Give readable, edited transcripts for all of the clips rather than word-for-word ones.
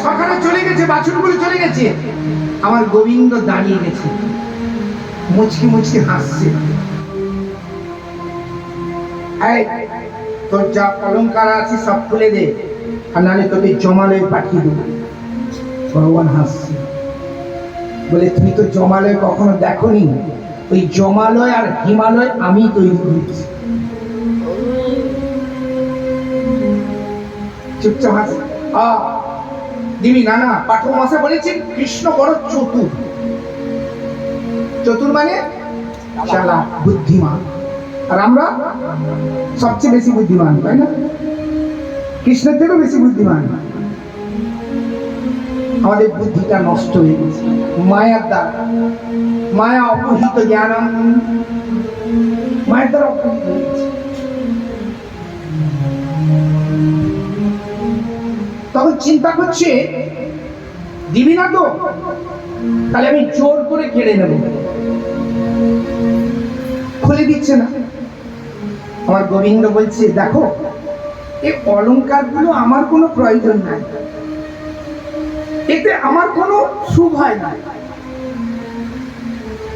সকালে চলে গেছে, বাছুরগুলো চলে গেছে, আমার গোবিন্দ দাঁড়িয়ে গেছে, মুচকি মুচকি হাসছে। এই তোর যা অলংকার আছে সব খুলে দে, আর নাহলে তোকে জমালয়ে পাঠিয়ে দেবো। ভগবান হাসছে, বলে তুমি তো জমালয় কখনো দেখোনি, ওই জমালয় আর হিমালয় আমি তৈরি করেছি। চুপচাপ হাসে। দিবি না? না, পাঠক মশাই বলেছেন কৃষ্ণ বড় চতুর। চতুর মানে চালাক, বুদ্ধিমান। আর আমরা সবচেয়ে বেশি বুদ্ধিমান, তাই না? কৃষ্ণের থেকেও বেশি বুদ্ধিমান। আমাদের বুদ্ধিটা নষ্ট হয়ে গেছে মায়ার দ্বারা। মায়া অপহৃত জ্ঞানম, মায়ের দ্বারা অপহৃত হয়ে গেছে। তখন চিন্তা করছে দিবি না তো, তাহলে আমি জোর করে কেড়ে নেব। খুলে দিচ্ছে না। আমার গোবিন্দ বলছে দেখো, এই অলংকার গুলো আমার কোনো প্রয়োজন নাই, এতে আমার কোনো সুখ হয় না।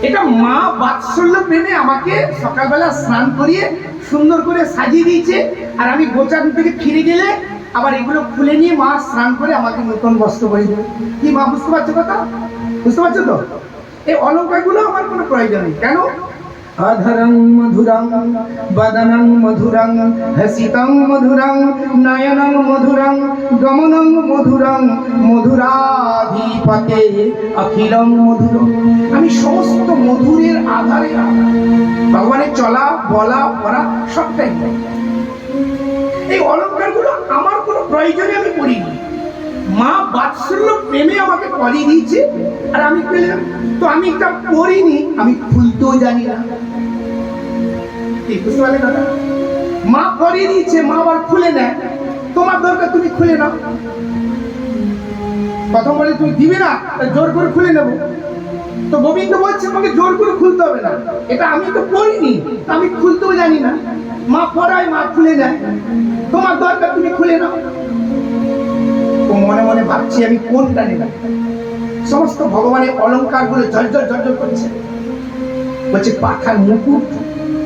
এটা মা বাৎসল্য প্রেমে আমাকে সকালবেলা স্নান করিয়ে সুন্দর করে সাজিয়ে দিয়েছে, আর আমি গোচার থেকে ফিরে গেলে আবার এগুলো খুলে নিয়ে মা স্নান করে আমাকে নতুন বস্ত্র পরিয়ে দেবে। কি মা, বুঝতে পারছো কথা? বুঝতে পারছো তো? এই অলংকার গুলো আমার কোনো প্রয়োজন নেই। কেন? অধরং মধুরং বদনং মধুরং হসিতং মধুরং নয়নং মধুরং গমনং মধুরং মধুরাধিপতে অখিলং মধুরং। আমি সমস্ত মধুরের আধারে ভগবানের চলা বলা পড়া সবটাই। এই অলংকার গুলো আমার কোনো প্রয়োজনে আমি করিনি, মা বাৎসল্য প্রেমে আমাকে পরিয়ে দিয়েছে, আর আমি পেলাম। তো আমি এটা পরিনি, আমি খুলতেও জানি না। বুঝতে পারলে দাদা? মা পরিয়ে দিয়েছে, মা আবার খুলে নেয়। তোমার দরকার তুমি খুলে নাও। প্রথম বলে তুমি দিবে না, জোর করে খুলে নেবো। তো গোবিন্দ বলছে আমাকে জোর করে খুলতে হবে না, এটা আমি তো পরিনি, আমি খুলতেও জানি না। মা পড়ায়, মা খুলে নেয়। তোমার দরকার তুমি খুলে নাও। ও মনে মনে ভাবছি আমি কোনটা নেব। সমস্ত ভগবানের অলংকার গুলো ঝরঝর ঝরঝর করছে। বলছে পাখার মুকুট,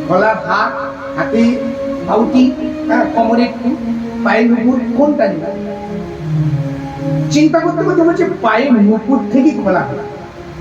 গলার হার, হাতে বাউটি, কোমরের পায়ের মুকুট, কোনটা নেব? চিন্তা করতে করতে বলছে পায়ের মুকুট থেকে খোলা খোলা।